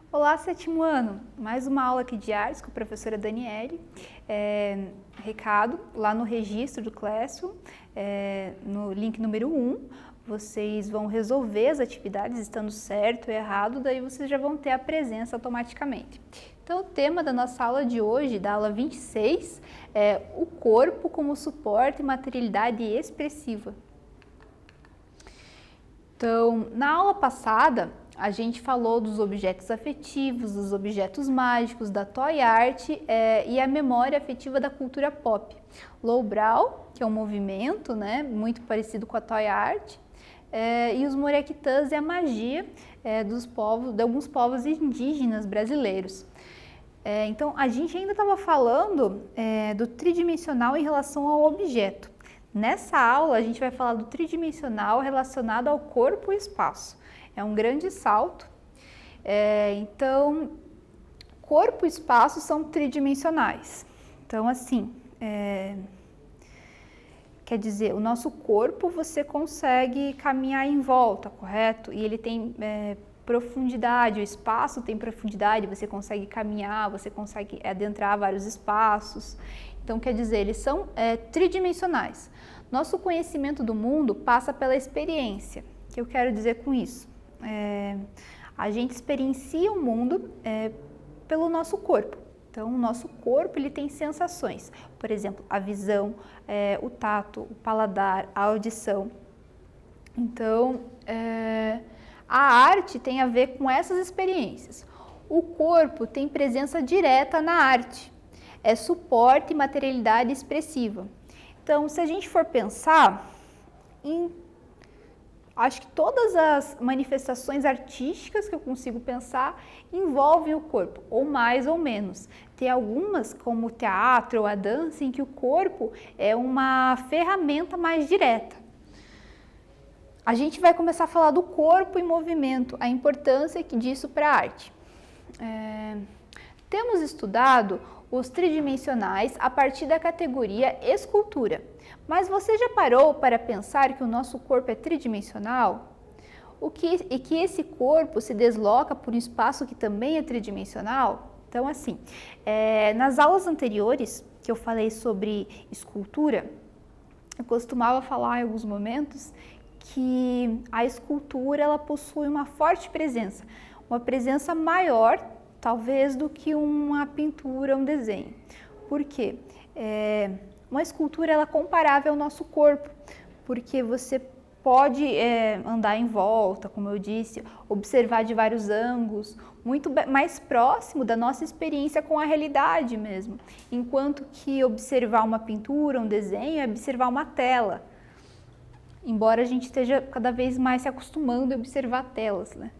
Olá, sétimo ano! Mais uma aula aqui de artes com a professora Daniele. Recado, lá no registro do Classroom, no link número 1, vocês vão resolver as atividades estando certo ou errado, daí vocês já vão ter a presença automaticamente. Então, o tema da nossa aula de hoje, da aula 26, é o corpo como suporte e materialidade expressiva. Então, na aula passada, a gente falou dos objetos afetivos, dos objetos mágicos, da toy art e a memória afetiva da cultura pop. Lowbrow, que é um movimento, né, muito parecido com a toy art, e os morequitãs e a magia de alguns povos indígenas brasileiros. Então, a gente ainda estava falando do tridimensional em relação ao objeto. Nessa aula, a gente vai falar do tridimensional relacionado ao corpo e espaço. É um grande salto. Então, corpo e espaço são tridimensionais. Então, assim, quer dizer, o nosso corpo você consegue caminhar em volta, correto? E ele tem profundidade, o espaço tem profundidade, você consegue caminhar, você consegue adentrar vários espaços. Então, quer dizer, eles são tridimensionais. Nosso conhecimento do mundo passa pela experiência. O que eu quero dizer com isso? A gente experiencia o mundo pelo nosso corpo. Então, o nosso corpo ele tem sensações. Por exemplo, a visão, o tato, o paladar, a audição. Então, a arte tem a ver com essas experiências. O corpo tem presença direta na arte. É suporte e materialidade expressiva. Então, se a gente for pensar acho que todas as manifestações artísticas que eu consigo pensar envolvem o corpo, ou mais ou menos. Tem algumas, como o teatro ou a dança, em que o corpo é uma ferramenta mais direta. A gente vai começar a falar do corpo em movimento, a importância disso para a arte. Temos estudado os tridimensionais a partir da categoria escultura. Mas você já parou para pensar que o nosso corpo é tridimensional? E que esse corpo se desloca por um espaço que também é tridimensional? Então, assim, nas aulas anteriores que eu falei sobre escultura, eu costumava falar em alguns momentos que a escultura ela possui uma forte presença, uma presença maior, talvez, do que uma pintura, um desenho. Por quê? Uma escultura ela é comparável ao nosso corpo, porque você pode andar em volta, como eu disse, observar de vários ângulos, muito mais próximo da nossa experiência com a realidade mesmo, enquanto que observar uma pintura, um desenho, é observar uma tela, embora a gente esteja cada vez mais se acostumando a observar telas, né?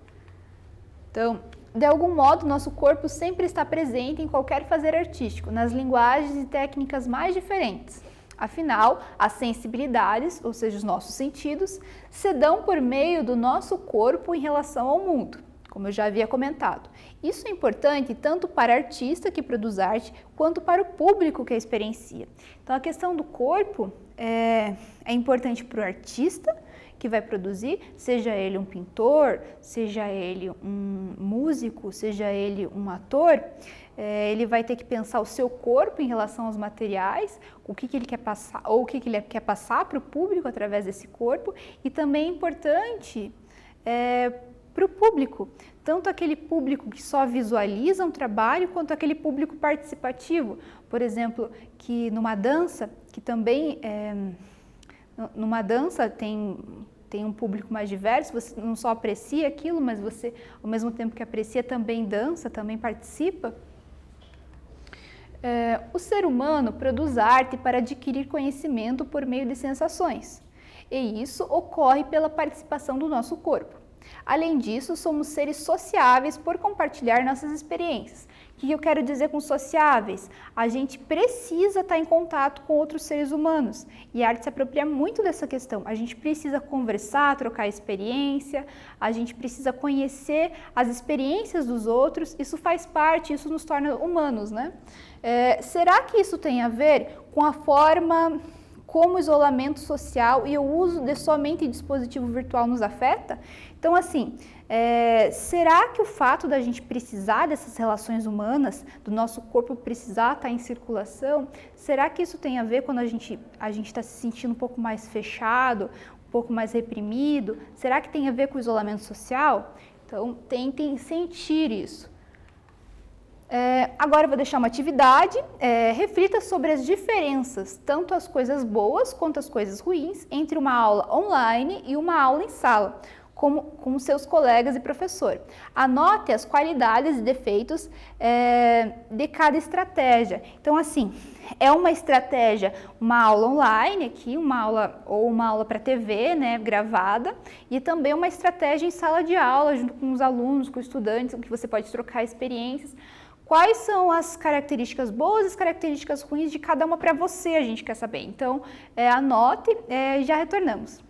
Então, de algum modo, nosso corpo sempre está presente em qualquer fazer artístico, nas linguagens e técnicas mais diferentes. Afinal, as sensibilidades, ou seja, os nossos sentidos, se dão por meio do nosso corpo em relação ao mundo, como eu já havia comentado. Isso é importante tanto para o artista que produz arte, quanto para o público que a experiencia. Então, a questão do corpo é importante para o artista, que vai produzir, seja ele um pintor, seja ele um músico, seja ele um ator, ele vai ter que pensar o seu corpo em relação aos materiais, o que ele quer passar, ou o que ele quer passar para o público através desse corpo, e também é importante para o público, tanto aquele público que só visualiza um trabalho, quanto aquele público participativo. Por exemplo, que numa dança, que também numa dança tem um público mais diverso, você não só aprecia aquilo, mas você, ao mesmo tempo que aprecia, também dança, também participa. O ser humano produz arte para adquirir conhecimento por meio de sensações, e isso ocorre pela participação do nosso corpo. Além disso, somos seres sociáveis por compartilhar nossas experiências. O que eu quero dizer com sociáveis? A gente precisa estar em contato com outros seres humanos, e a arte se apropria muito dessa questão. A gente precisa conversar, trocar experiência, a gente precisa conhecer as experiências dos outros, isso faz parte, isso nos torna humanos, né? Será que isso tem a ver com a forma como o isolamento social e o uso de somente dispositivo virtual nos afeta? Então, assim, será que o fato da gente precisar dessas relações humanas, do nosso corpo precisar estar em circulação, será que isso tem a ver quando a gente está se sentindo um pouco mais fechado, um pouco mais reprimido? Será que tem a ver com o isolamento social? Então, tentem sentir isso. Agora eu vou deixar uma atividade, reflita sobre as diferenças, tanto as coisas boas quanto as coisas ruins, entre uma aula online e uma aula em sala, com seus colegas e professor. Anote as qualidades e defeitos de cada estratégia. Então, assim, é uma estratégia, uma aula online aqui, uma aula para TV, né, gravada, e também uma estratégia em sala de aula, junto com os alunos, com os estudantes, que você pode trocar experiências. Quais são as características boas e as características ruins de cada uma para você, a gente quer saber. Então, anote e já retornamos.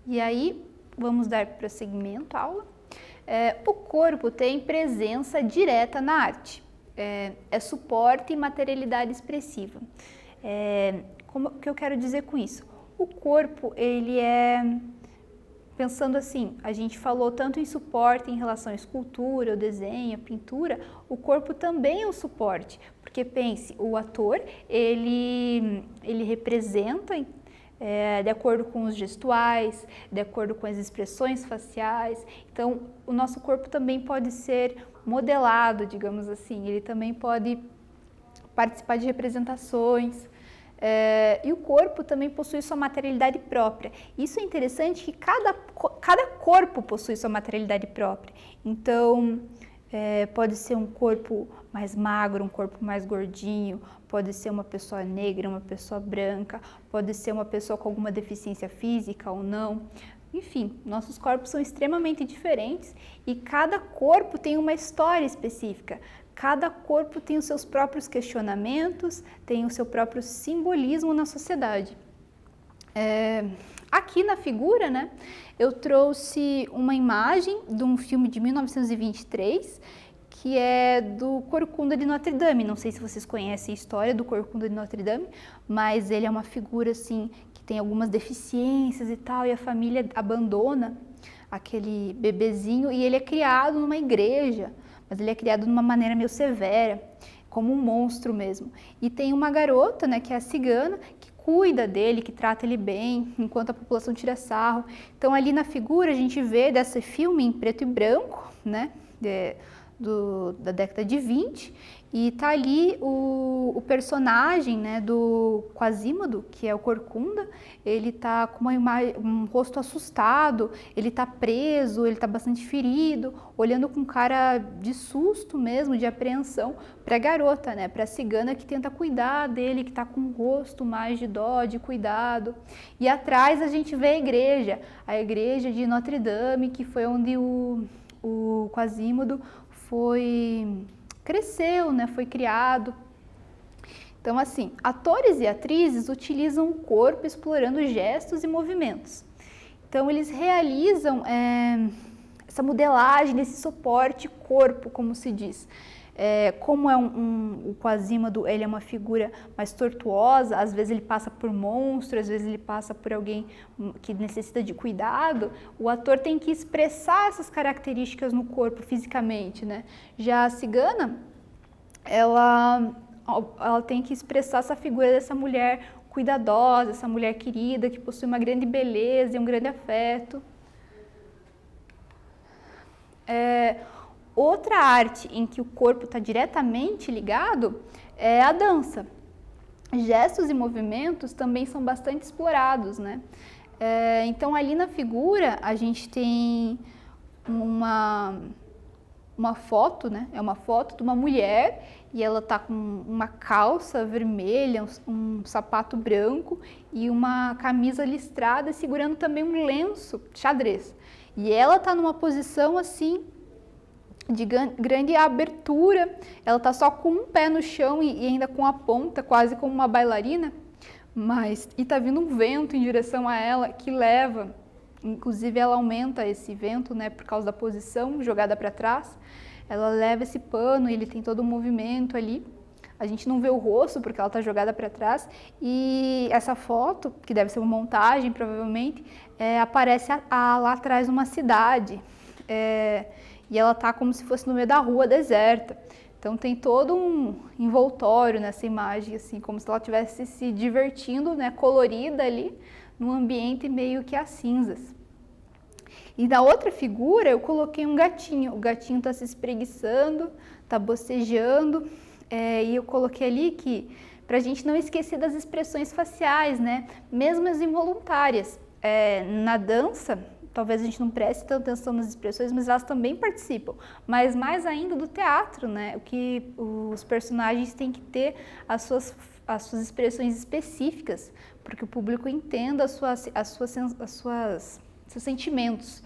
E aí, vamos dar prosseguimento à aula. O corpo tem presença direta na arte, é suporte e materialidade expressiva. O que eu quero dizer com isso? O corpo, ele pensando assim, a gente falou tanto em suporte em relação à escultura, o desenho, a pintura, o corpo também é um suporte, porque pense, o ator, ele representa de acordo com os gestuais, de acordo com as expressões faciais, então o nosso corpo também pode ser modelado, digamos assim, ele também pode participar de representações. E o corpo também possui sua materialidade própria. Isso é interessante que cada corpo possui sua materialidade própria. Então, pode ser um corpo mais magro, um corpo mais gordinho, pode ser uma pessoa negra, uma pessoa branca, pode ser uma pessoa com alguma deficiência física ou não. Enfim, nossos corpos são extremamente diferentes e cada corpo tem uma história específica. Cada corpo tem os seus próprios questionamentos, tem o seu próprio simbolismo na sociedade. Aqui na figura, né, eu trouxe uma imagem de um filme de 1923, que é do Corcunda de Notre Dame. Não sei se vocês conhecem a história do Corcunda de Notre Dame, mas ele é uma figura assim que tem algumas deficiências e tal, e a família abandona aquele bebezinho e ele é criado numa igreja. Mas ele é criado de uma maneira meio severa, como um monstro mesmo. E tem uma garota, né, que é a cigana, que cuida dele, que trata ele bem, enquanto a população tira sarro. Então ali na figura a gente vê desse filme em preto e branco, né, da década de 20, e tá ali o personagem, né, do Quasimodo, que é o Corcunda, ele tá com um rosto assustado, ele tá preso, ele tá bastante ferido, olhando com cara de susto mesmo, de apreensão para a garota, né, para a cigana que tenta cuidar dele, que tá com um rosto mais de dó, de cuidado. E atrás a gente vê a igreja de Notre Dame, que foi onde o Quasimodo cresceu, né, foi criado. Então, assim, atores e atrizes utilizam o corpo explorando gestos e movimentos. Então, eles realizam essa modelagem desse suporte corpo, como se diz. Como o Quasimodo, ele é uma figura mais tortuosa, às vezes ele passa por monstro, às vezes ele passa por alguém que necessita de cuidado, o ator tem que expressar essas características no corpo fisicamente, né? Já a cigana, ela tem que expressar essa figura dessa mulher cuidadosa, essa mulher querida, que possui uma grande beleza e um grande afeto. Outra arte em que o corpo está diretamente ligado é a dança. Gestos e movimentos também são bastante explorados, né? Então ali na figura a gente tem uma foto, né? É uma foto de uma mulher e ela tá com uma calça vermelha, um sapato branco e uma camisa listrada, segurando também um lenço xadrez. E ela tá numa posição assim de grande abertura, ela tá só com um pé no chão e ainda com a ponta, quase como uma bailarina, e tá vindo um vento em direção a ela que leva, inclusive ela aumenta esse vento, né, por causa da posição jogada para trás, ela leva esse pano, ele tem todo um movimento ali, a gente não vê o rosto porque ela tá jogada para trás, e essa foto, que deve ser uma montagem provavelmente, aparece lá atrás numa cidade, e ela tá como se fosse no meio da rua deserta. Então tem todo um envoltório nessa imagem, assim, como se ela estivesse se divertindo, né, colorida ali, num ambiente meio que a cinzas. E na outra figura eu coloquei um gatinho. O gatinho está se espreguiçando, está bocejando, e eu coloquei ali que para a gente não esquecer das expressões faciais, né, mesmo as involuntárias. Na dança, talvez a gente não preste tanta atenção nas expressões, mas elas também participam. Mas mais ainda do teatro, né? O que os personagens têm que ter as suas expressões específicas, porque o público entenda seus sentimentos.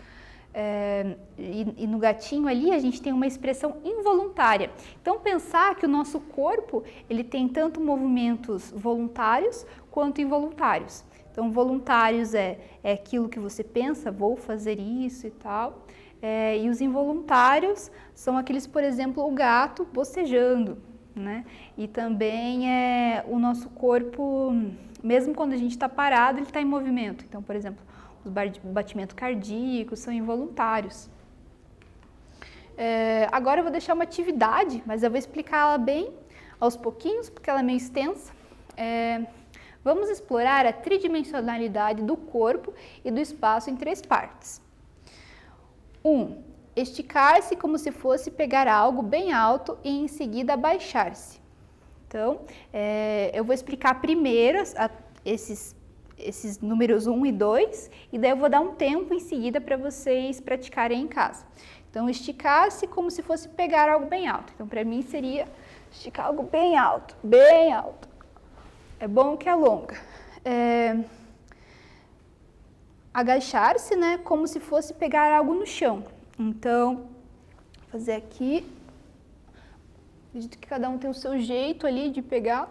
e no gatinho ali a gente tem uma expressão involuntária. Então pensar que o nosso corpo ele tem tanto movimentos voluntários quanto involuntários. Então voluntários é aquilo que você pensa, vou fazer isso e tal. E os involuntários são aqueles, por exemplo, o gato bocejando, né? E também o nosso corpo, mesmo quando a gente está parado, ele está em movimento. Então, por exemplo, os batimentos cardíacos são involuntários. Agora eu vou deixar uma atividade, mas eu vou explicá-la bem aos pouquinhos, porque ela é meio extensa. Vamos explorar a tridimensionalidade do corpo e do espaço em 3 partes. 1. Esticar-se como se fosse pegar algo bem alto e em seguida abaixar-se. Então, eu vou explicar primeiro esses números 1 e 2 e daí eu vou dar um tempo em seguida para vocês praticarem em casa. Então, esticar-se como se fosse pegar algo bem alto. Então, para mim seria esticar algo bem alto, bem alto. É bom que alonga. Agachar-se, né, como se fosse pegar algo no chão. Então, vou fazer aqui. Acredito que cada um tem o seu jeito ali de pegar.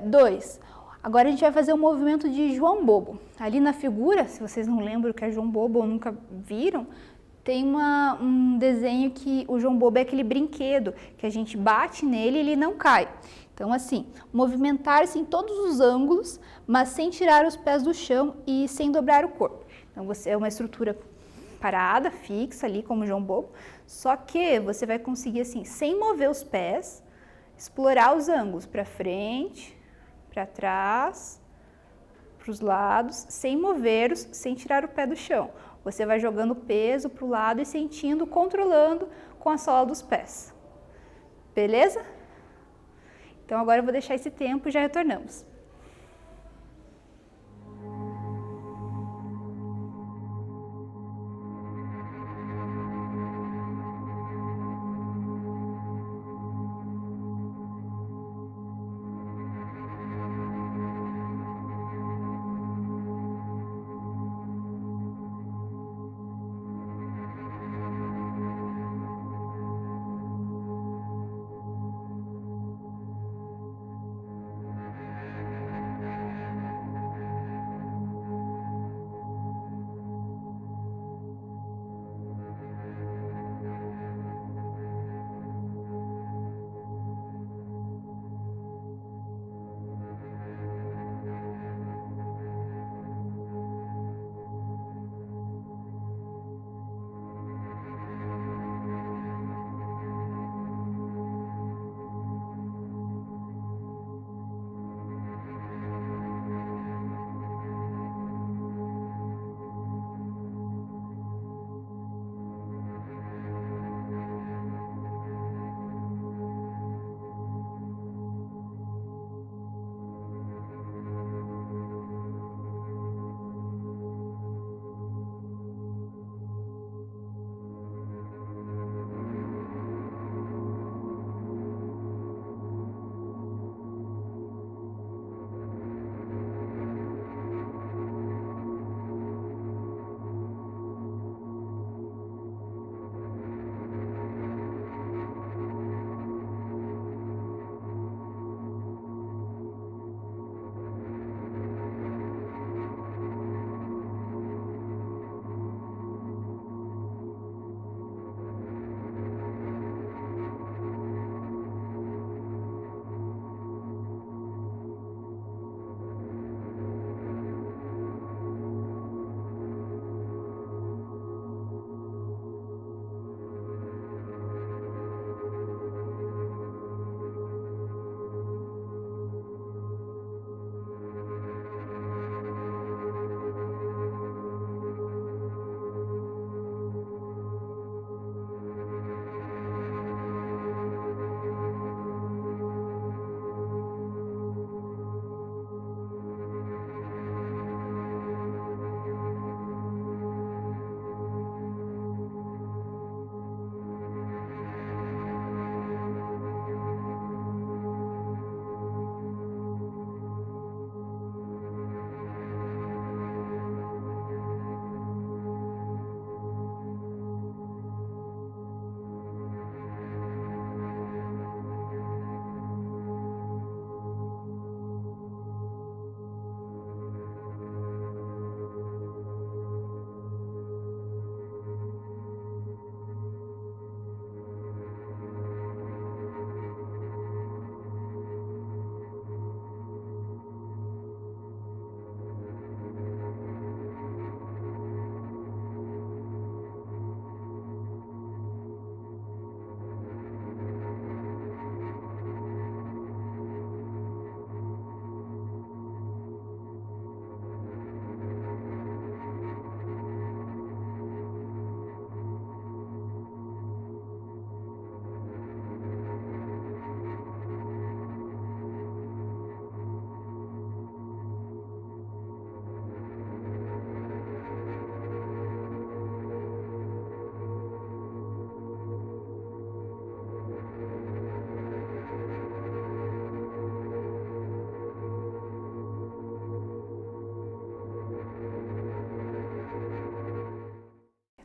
2. Agora a gente vai fazer o movimento de João Bobo. Ali na figura, se vocês não lembram o que é João Bobo ou nunca viram, tem um desenho que o João Bobo é aquele brinquedo que a gente bate nele e ele não cai. Então, assim, movimentar-se em todos os ângulos, mas sem tirar os pés do chão e sem dobrar o corpo. Então, você é uma estrutura parada, fixa ali, como o João Bobo, só que você vai conseguir, assim, sem mover os pés, explorar os ângulos para frente, para trás, para os lados, sem mover-os, sem tirar o pé do chão. Você vai jogando peso para o lado e sentindo, controlando com a sola dos pés. Beleza? Então agora eu vou deixar esse tempo e já retornamos.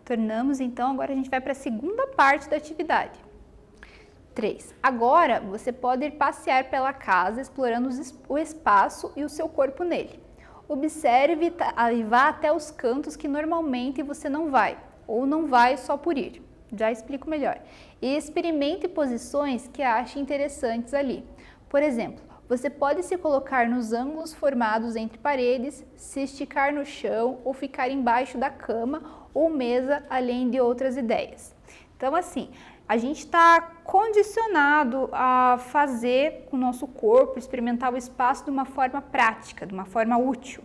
Tornamos, então, agora a gente vai para a segunda parte da atividade. 3. Agora você pode ir passear pela casa explorando o espaço e o seu corpo nele. Observe e vá até os cantos que normalmente você não vai, ou não vai só por ir. Já explico melhor. E experimente posições que ache interessantes ali. Por exemplo, você pode se colocar nos ângulos formados entre paredes, se esticar no chão ou ficar embaixo da cama ou mesa, além de outras ideias. Então, assim, a gente está condicionado a fazer com o nosso corpo, experimentar o espaço de uma forma prática, de uma forma útil,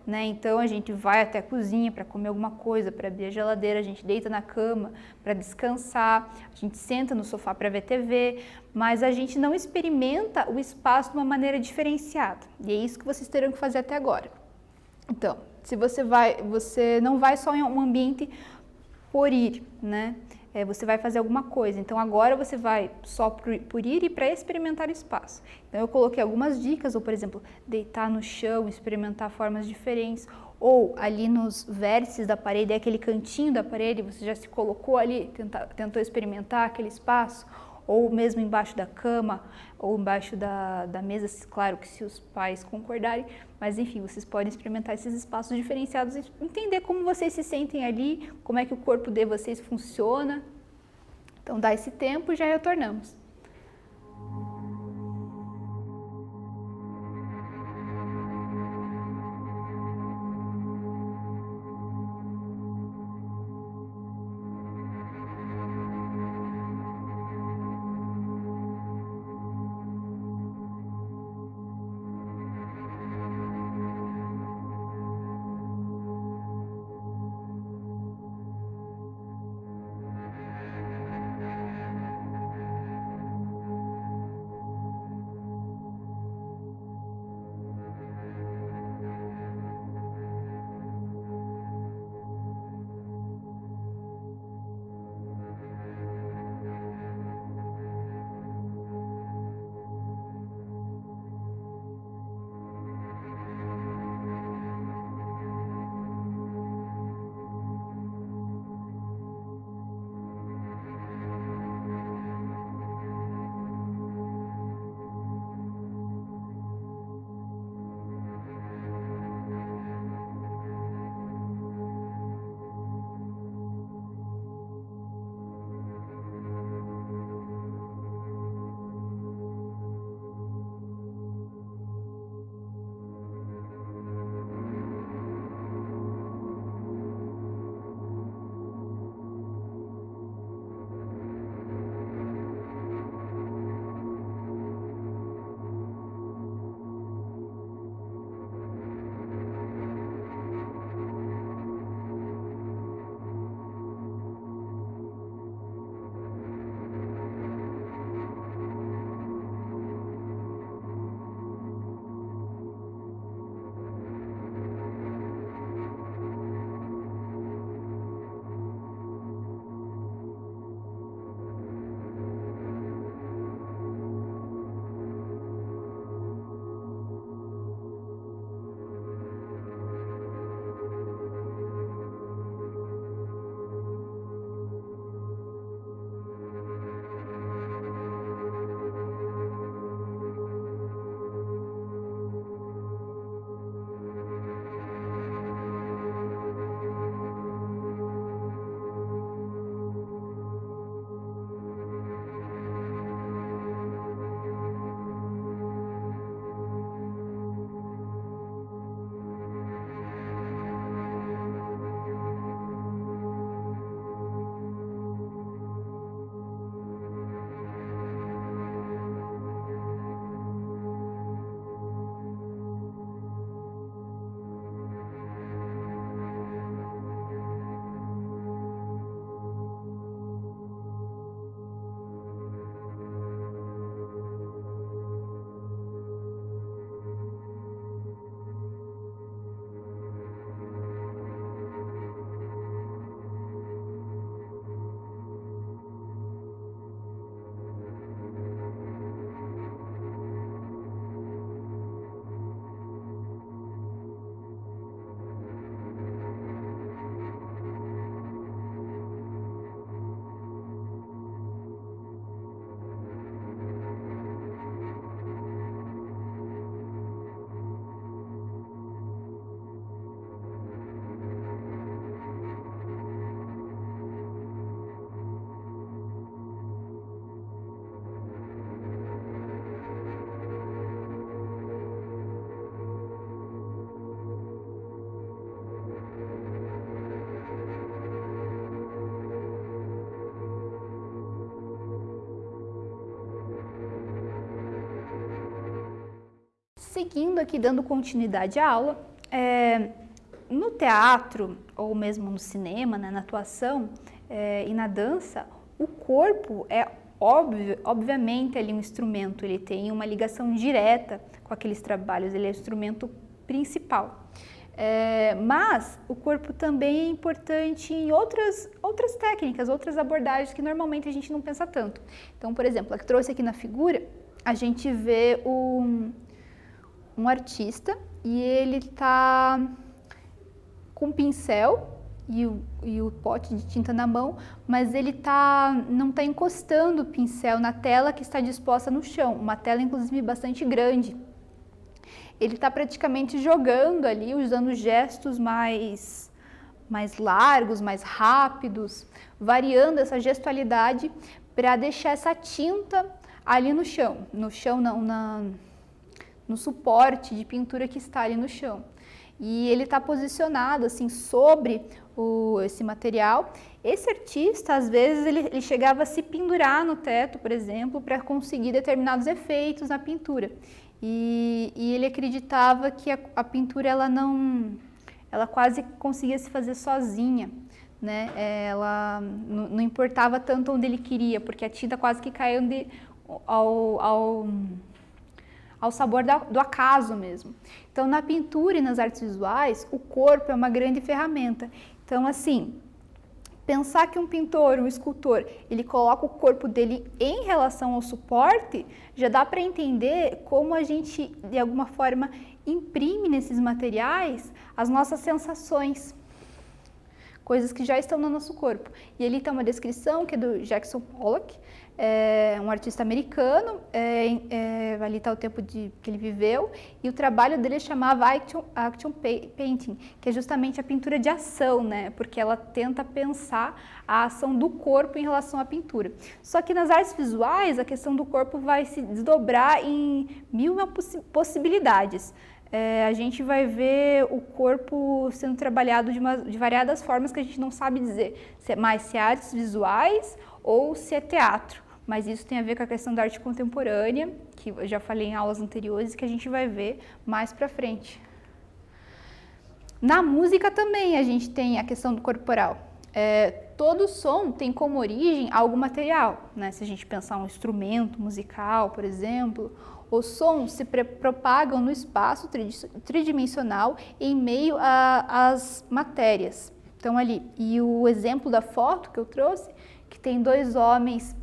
né? Então a gente vai até a cozinha para comer alguma coisa, para abrir a geladeira, a gente deita na cama para descansar, a gente senta no sofá para ver TV, mas a gente não experimenta o espaço de uma maneira diferenciada. E é isso que vocês terão que fazer até agora. Então, se você não vai só em um ambiente por ir, né? Você vai fazer alguma coisa. Então agora você vai só por ir e para experimentar o espaço. Então eu coloquei algumas dicas, ou por exemplo, deitar no chão, experimentar formas diferentes, ou ali nos vértices da parede, aquele cantinho da parede, você já se colocou ali, tentou experimentar aquele espaço, ou mesmo embaixo da cama, ou embaixo da mesa, claro que se os pais concordarem, mas enfim, vocês podem experimentar esses espaços diferenciados e entender como vocês se sentem ali, como é que o corpo de vocês funciona. Então dá esse tempo e já retornamos. Seguindo aqui, dando continuidade à aula, no teatro, ou mesmo no cinema, né, na atuação e na dança, o corpo é obviamente ali um instrumento, ele tem uma ligação direta com aqueles trabalhos, ele é o instrumento principal. Mas o corpo também é importante em outras técnicas, outras abordagens que normalmente a gente não pensa tanto. Então, por exemplo, eu trouxe aqui na figura, a gente vê um artista e ele está com um pincel e o pote de tinta na mão, mas ele não está encostando o pincel na tela que está disposta no chão, uma tela inclusive bastante grande. Ele está praticamente jogando ali, usando gestos mais largos, mais rápidos, variando essa gestualidade para deixar essa tinta ali no chão não, no suporte de pintura que está ali no chão. E ele está posicionado assim sobre esse material. Esse artista, às vezes, ele chegava a se pendurar no teto, por exemplo, para conseguir determinados efeitos na pintura. E ele acreditava que a pintura ela quase conseguia se fazer sozinha, né? Ela não importava tanto onde ele queria, porque a tinta quase que caía ao sabor do acaso mesmo. Então, na pintura e nas artes visuais, o corpo é uma grande ferramenta. Então, assim, pensar que um pintor, um escultor, ele coloca o corpo dele em relação ao suporte, já dá para entender como a gente, de alguma forma, imprime nesses materiais as nossas sensações, coisas que já estão no nosso corpo. E ali está uma descrição que é do Jackson Pollock, um artista americano, ali está o tempo que ele viveu, e o trabalho dele chamava Action Painting, que é justamente a pintura de ação, né? Porque ela tenta pensar a ação do corpo em relação à pintura. Só que nas artes visuais, a questão do corpo vai se desdobrar em mil possibilidades. A gente vai ver o corpo sendo trabalhado de variadas formas que a gente não sabe dizer se é artes visuais ou se é teatro. Mas isso tem a ver com a questão da arte contemporânea, que eu já falei em aulas anteriores e que a gente vai ver mais pra frente. Na música também a gente tem a questão do corporal. Todo som tem como origem algo material, né? Se a gente pensar um instrumento musical, por exemplo, os sons se propagam no espaço tridimensional em meio às matérias. Então ali, e o exemplo da foto que eu trouxe, que tem dois homens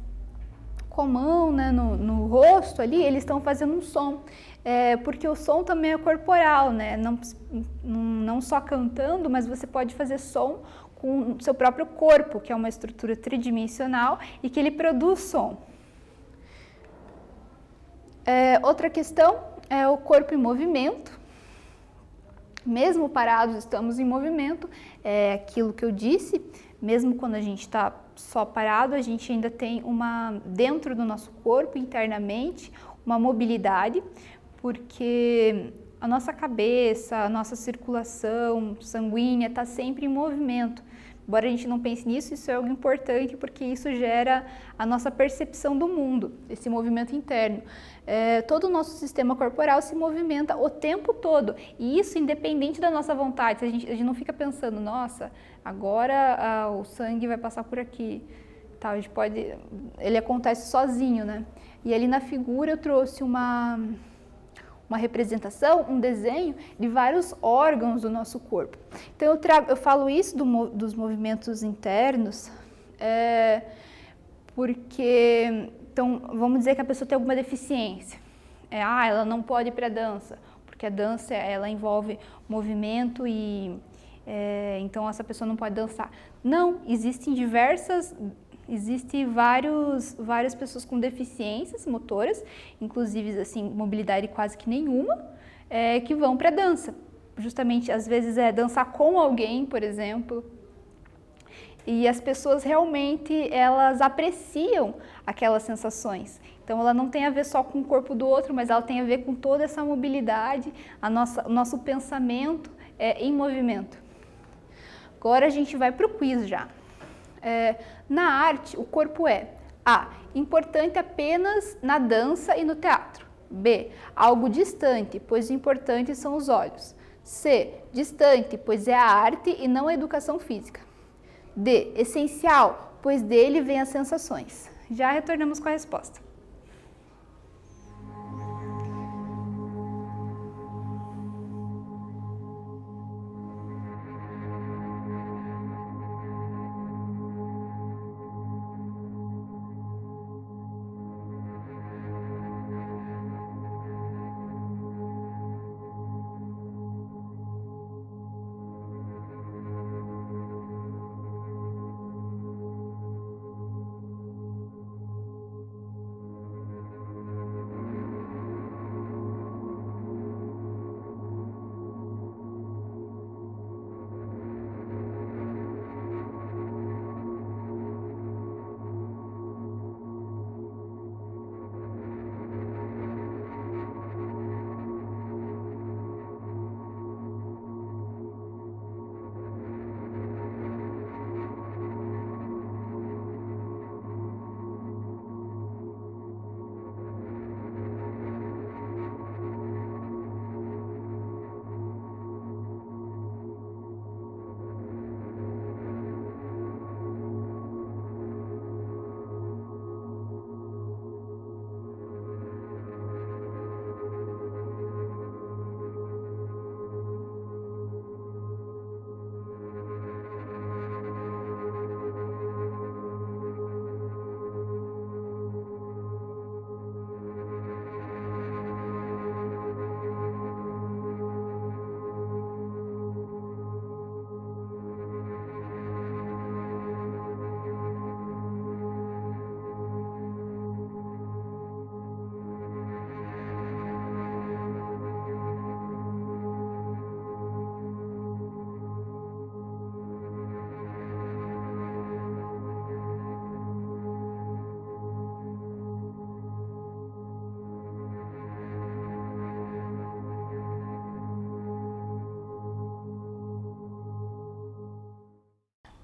com a mão, né, no rosto ali, eles estão fazendo um som, porque o som também é corporal, né? Não só cantando, mas você pode fazer som com o seu próprio corpo, que é uma estrutura tridimensional e que ele produz som. Outra questão é o corpo em movimento. Mesmo parados, estamos em movimento. É aquilo que eu disse, mesmo quando a gente está só parado, a gente ainda tem dentro do nosso corpo, internamente, uma mobilidade, porque a nossa cabeça, a nossa circulação sanguínea está sempre em movimento. Embora a gente não pense nisso, isso é algo importante, porque isso gera a nossa percepção do mundo, esse movimento interno. Todo o nosso sistema corporal se movimenta o tempo todo, e isso independente da nossa vontade. A gente não fica pensando, nossa, agora o sangue vai passar por aqui. Tá, ele acontece sozinho, né? E ali na figura eu trouxe uma representação, um desenho de vários órgãos do nosso corpo. Então eu falo isso dos movimentos internos, porque, então, vamos dizer que a pessoa tem alguma deficiência. Ela não pode ir para a dança, porque a dança ela envolve movimento e então essa pessoa não pode dançar. Não, existem várias pessoas com deficiências motoras, inclusive assim, mobilidade quase que nenhuma, que vão para a dança. Justamente, às vezes, dançar com alguém, por exemplo. E as pessoas realmente, elas apreciam aquelas sensações. Então, ela não tem a ver só com o corpo do outro, mas ela tem a ver com toda essa mobilidade, o nosso pensamento em movimento. Agora a gente vai para o quiz já. Na arte, o corpo é importante apenas na dança e no teatro. B. Algo distante, pois o importante são os olhos. C. Distante, pois é a arte e não a educação física. D. Essencial, pois dele vêm as sensações. Já retornamos com a resposta.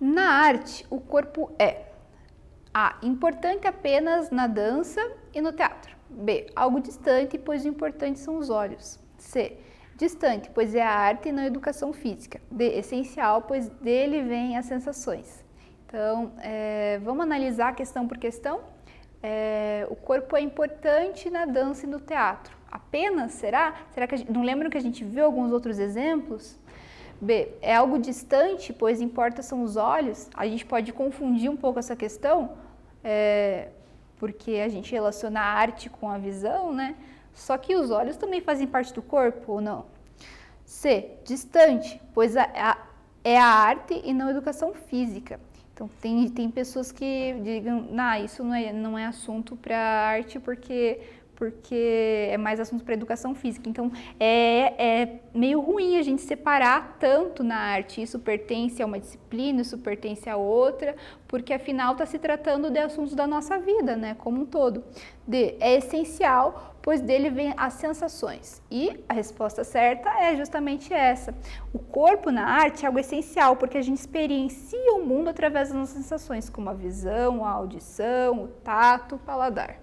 Na arte, o corpo é A. Importante apenas na dança e no teatro. B. Algo distante, pois o importante são os olhos. C. Distante, pois é a arte e não a educação física. D. Essencial, pois dele vêm as sensações. Então, vamos analisar a questão por questão. O corpo é importante na dança e no teatro. Apenas, será? Será que não lembram que a gente viu alguns outros exemplos? B. É algo distante, pois importa são os olhos. A gente pode confundir um pouco essa questão, porque a gente relaciona a arte com a visão, né? Só que os olhos também fazem parte do corpo, ou não? C. Distante, pois é a arte e não a educação física. Então, tem pessoas que digam, isso não é assunto para arte porque é mais assunto para educação física. Então, é meio ruim a gente separar tanto na arte. Isso pertence a uma disciplina, isso pertence a outra, porque afinal está se tratando de assuntos da nossa vida, né, como um todo. D. É essencial, pois dele vêm as sensações. E a resposta certa é justamente essa. O corpo na arte é algo essencial, porque a gente experiencia o mundo através das nossas sensações, como a visão, a audição, o tato, o paladar.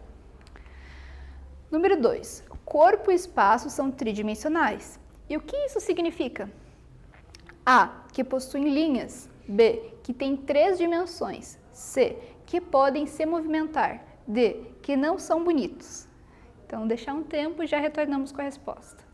Número 2. Corpo e espaço são tridimensionais. E o que isso significa? A. Que possuem linhas. B. Que têm 3 dimensões. C. Que podem se movimentar. D. Que não são bonitos. Então, deixar um tempo e já retornamos com a resposta.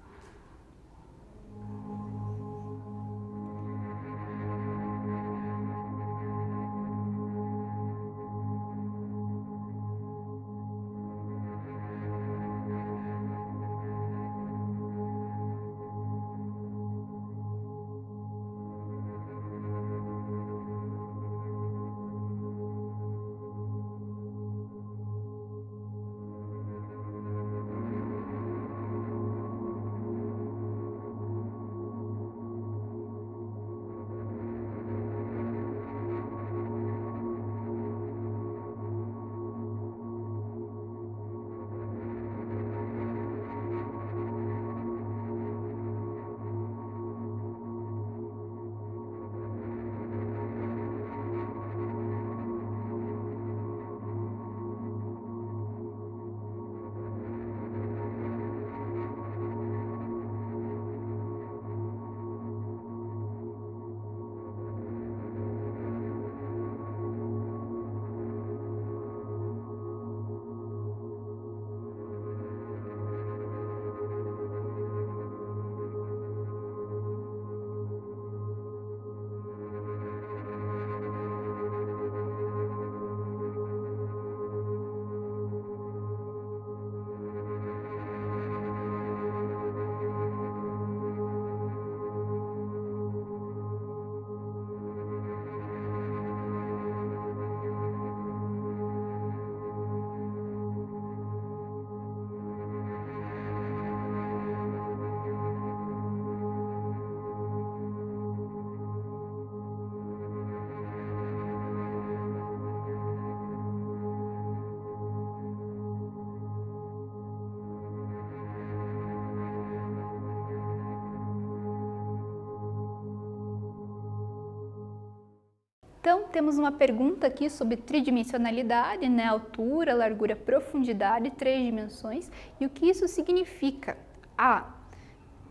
Então, temos uma pergunta aqui sobre tridimensionalidade, né? Altura, largura, profundidade, 3 dimensões. E o que isso significa?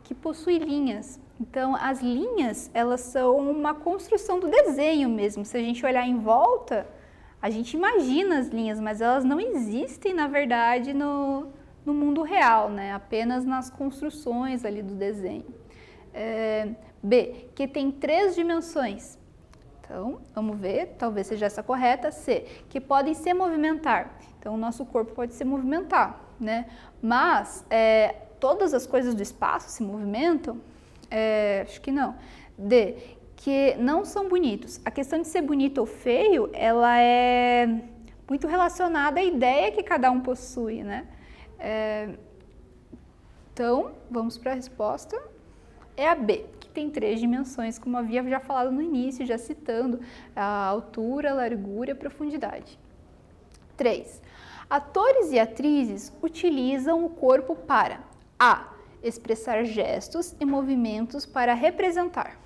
Que possui linhas. Então, as linhas, elas são uma construção do desenho mesmo. Se a gente olhar em volta, a gente imagina as linhas, mas elas não existem, na verdade, no mundo real, né? Apenas nas construções ali do desenho. B, que tem 3 dimensões. Então, vamos ver, talvez seja essa correta. C, que podem se movimentar. Então, o nosso corpo pode se movimentar, né? Mas, todas as coisas do espaço se movimentam? Acho que não. D, que não são bonitos. A questão de ser bonito ou feio, ela é muito relacionada à ideia que cada um possui, né? Então, vamos para a resposta. É a B, que tem 3 dimensões, como havia já falado no início, já citando a altura, largura e profundidade. 3. Atores e atrizes utilizam o corpo para A. Expressar gestos e movimentos para representar.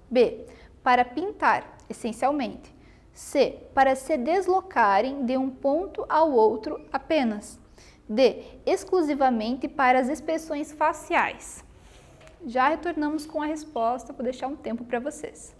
B. Para pintar, essencialmente. C. Para se deslocarem de um ponto ao outro apenas. D. Exclusivamente para as expressões faciais. Já retornamos com a resposta, vou deixar um tempo para vocês.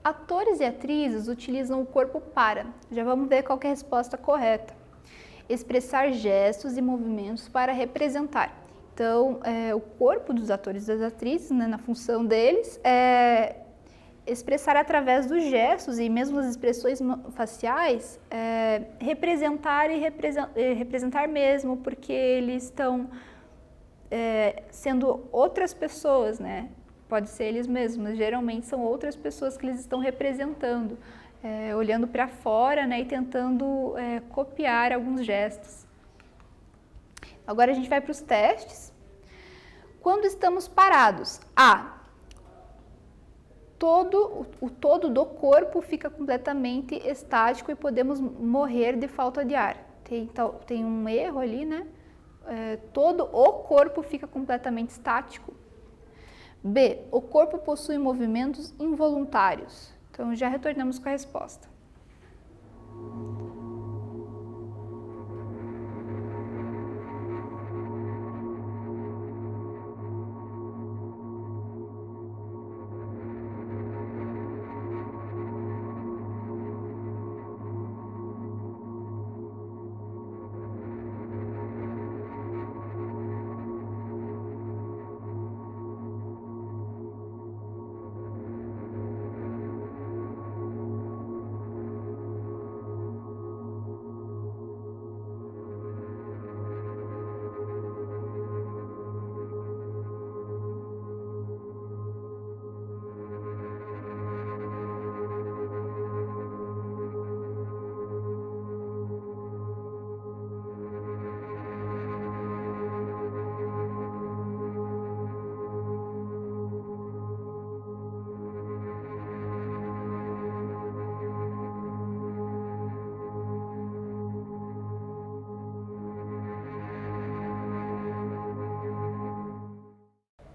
Atores e atrizes utilizam o corpo para, já vamos ver qual que é a resposta correta, expressar gestos e movimentos para representar. Então, o corpo dos atores e das atrizes, né, na função deles, é expressar através dos gestos e mesmo as expressões faciais, representar e representar mesmo, porque eles estão sendo outras pessoas, né? Pode ser eles mesmos, mas geralmente são outras pessoas que eles estão representando, olhando para fora, né, e tentando copiar alguns gestos. Agora a gente vai para os testes. Quando estamos parados, o todo do corpo fica completamente estático e podemos morrer de falta de ar. Tem um erro ali, né? Todo o corpo fica completamente estático. B. O corpo possui movimentos involuntários. Então, já retornamos com a resposta.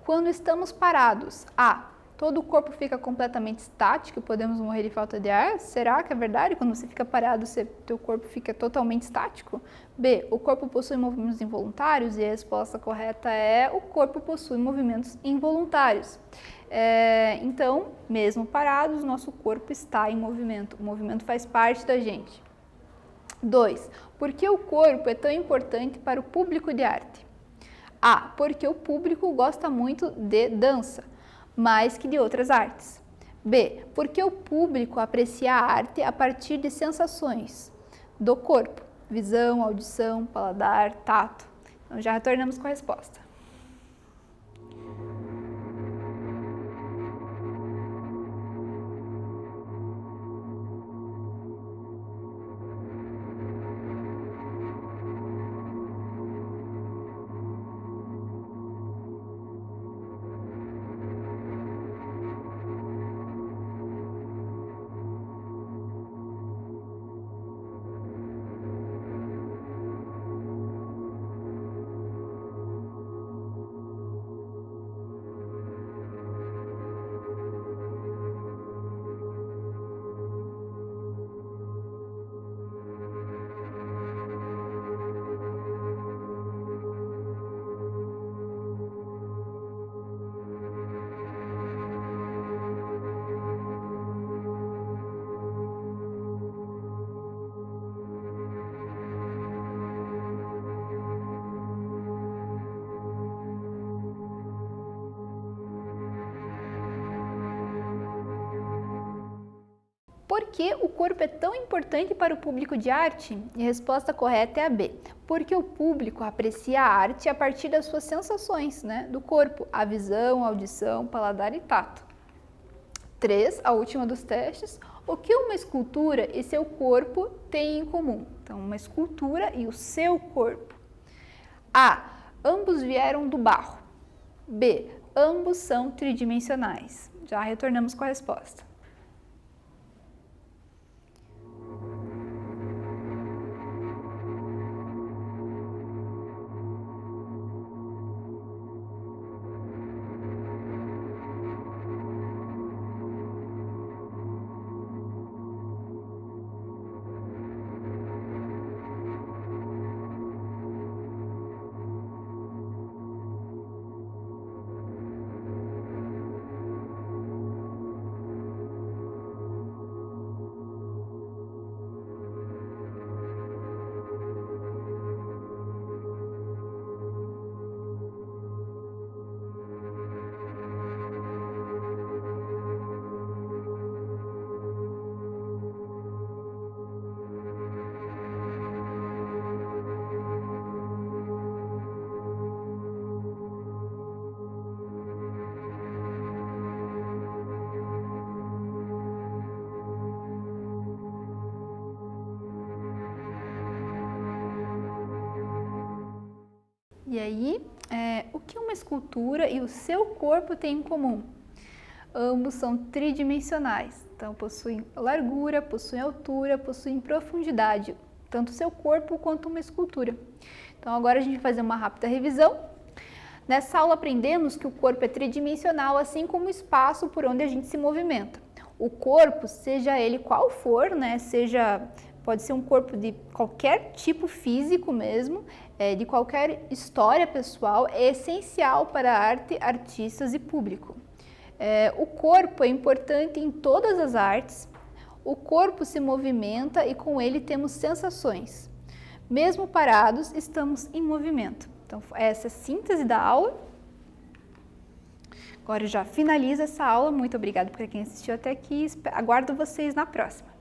Quando estamos parados, A. Todo o corpo fica completamente estático e podemos morrer de falta de ar? Será que é verdade? Quando você fica parado, teu corpo fica totalmente estático? B. O corpo possui movimentos involuntários? E a resposta correta é: o corpo possui movimentos involuntários. Então, mesmo parados, nosso corpo está em movimento. O movimento faz parte da gente. 2. Por que o corpo é tão importante para o público de arte? A. Porque o público gosta muito de dança, mais que de outras artes. B. Porque o público aprecia a arte a partir de sensações do corpo, visão, audição, paladar, tato. Então já retornamos com a resposta. Por que o corpo é tão importante para o público de arte? E a resposta correta é a B. Porque o público aprecia a arte a partir das suas sensações, do corpo, a visão, a audição, paladar e tato. 3, a última dos testes. O que uma escultura e seu corpo têm em comum? Então, uma escultura e o seu corpo. A. Ambos vieram do barro. B. Ambos são tridimensionais. Já retornamos com a resposta. E aí, o que uma escultura e o seu corpo têm em comum? Ambos são tridimensionais, então possuem largura, possuem altura, possuem profundidade, tanto o seu corpo quanto uma escultura. Então agora a gente vai fazer uma rápida revisão. Nessa aula aprendemos que o corpo é tridimensional, assim como o espaço por onde a gente se movimenta. O corpo, seja ele qual for, pode ser um corpo de qualquer tipo físico mesmo, de qualquer história pessoal, é essencial para a arte, artistas e público. O corpo é importante em todas as artes, o corpo se movimenta e com ele temos sensações. Mesmo parados, estamos em movimento. Então, essa é a síntese da aula. Agora já finaliza essa aula. Muito obrigada por quem assistiu até aqui. Aguardo vocês na próxima.